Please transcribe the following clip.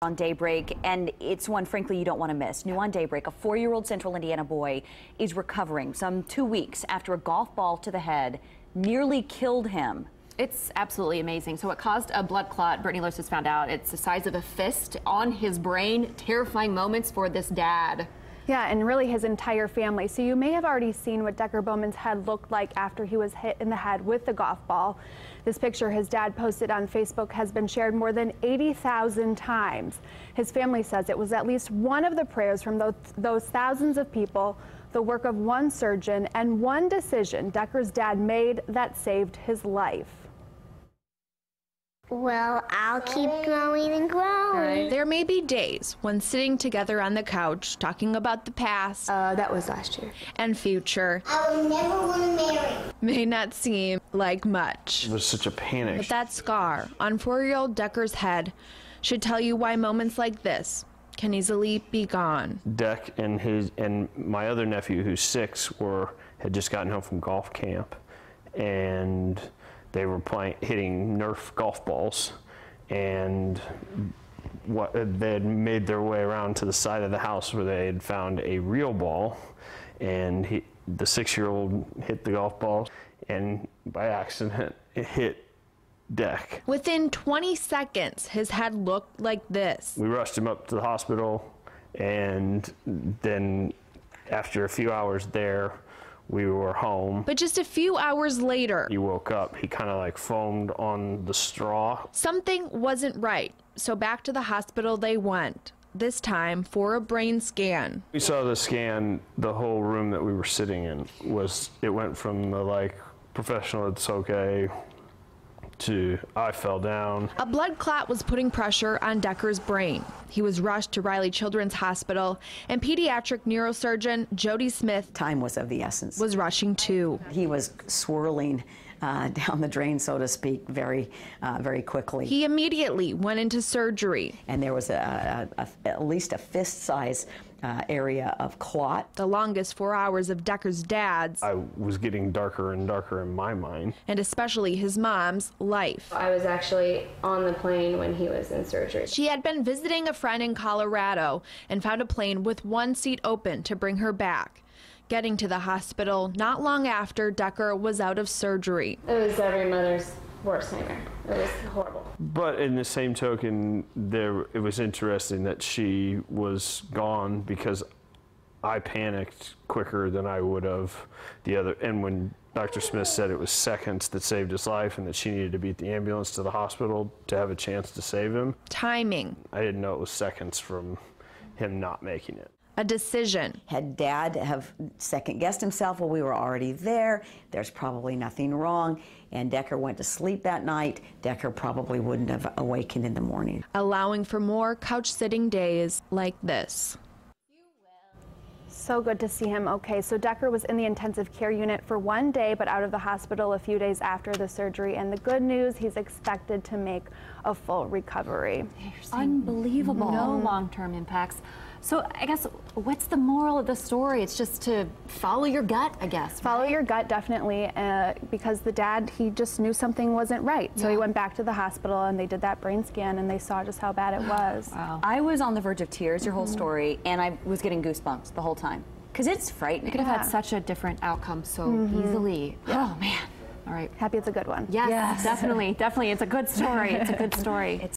On Daybreak, and it's one, frankly, you don't want to miss. New on Daybreak, a 4-year-old Central Indiana boy is recovering some 2 weeks after a golf ball to the head nearly killed him. It's absolutely amazing. So it caused a blood clot. Brittany Lewis has found out. It's the size of a fist on his brain. Terrifying moments for this dad. Yeah, and really his entire family. So you may have already seen what Decker Bowman's head looked like after he was hit in the head with the golf ball. This picture his dad posted on Facebook has been shared more than 80,000 times. His family says it was at least one of the prayers from those thousands of people, the work of one surgeon, and one decision Decker's dad made that saved his life. Well, I'll keep growing and growing. There may be days when sitting together on the couch talking about the past That was last year. and future I would never want to marry. may not seem like much. It was such a panic. But that scar on 4-year-old Decker's head should tell you why moments like this can easily be gone. Deck and my other nephew, who's 6, had just gotten home from golf camp, and they were hitting Nerf golf balls, and they had made their way around to the side of the house where they had found a real ball, and the 6-year-old hit the golf ball, and by accident it hit Deck. Within 20 seconds, his head looked like this. We rushed him up to the hospital, and then after a few hours there, we were home. But just a few hours later, He woke up. He kind of like foamed on the straw. something wasn't right. So back to the hospital they went, this time for a brain scan. We saw the scan. The whole room that we were sitting in it went from the like professional, it's okay, to I fell down. A blood clot was putting pressure on Decker's brain. He was rushed to Riley Children's Hospital, and pediatric neurosurgeon Jody Smith Time was of the essence. was rushing too. He was swirling down the drain, so to speak, very quickly. He immediately went into surgery. And there was at least a fist-size area of clot. The longest 4 hours of Decker's dad's, I was getting darker and darker in my mind. and especially his mom's, life. I was actually on the plane when he was in surgery. She had been visiting a friend in Colorado and found a plane with one seat open to bring her back. Getting to the hospital not long after Decker was out of surgery. It was every mother's worst nightmare. It was horrible. But in the same token, it was interesting that she was gone, because I panicked quicker than I would have and when Dr. Smith said it was seconds that saved his life and that she needed to beat the ambulance to the hospital to have a chance to save him. Timing, I didn't know it was seconds from him not making it. a decision. Had Dad have second-guessed himself, well, we were already there, there's probably nothing wrong, and Decker went to sleep that night, Decker probably wouldn't have awakened in the morning. Allowing for more couch-sitting days like this. So good to see him okay. So Decker was in the intensive care unit for 1 day, but out of the hospital a few days after the surgery. And the good news, he's expected to make a full recovery. Unbelievable. No long-term impacts. So I guess, what's the moral of the story? It's just to follow your gut, I guess. Follow your gut, definitely, because the dad, he just knew something wasn't right. So he went back to the hospital and they did that brain scan and they saw just how bad it was. Wow. I was on the verge of tears your whole story, and I was getting goosebumps the whole time, because it's frightening. You could have had such a different outcome so easily. Oh, man. All right. Happy it's a good one. Yes, definitely. Definitely. It's a good story. It's a good story.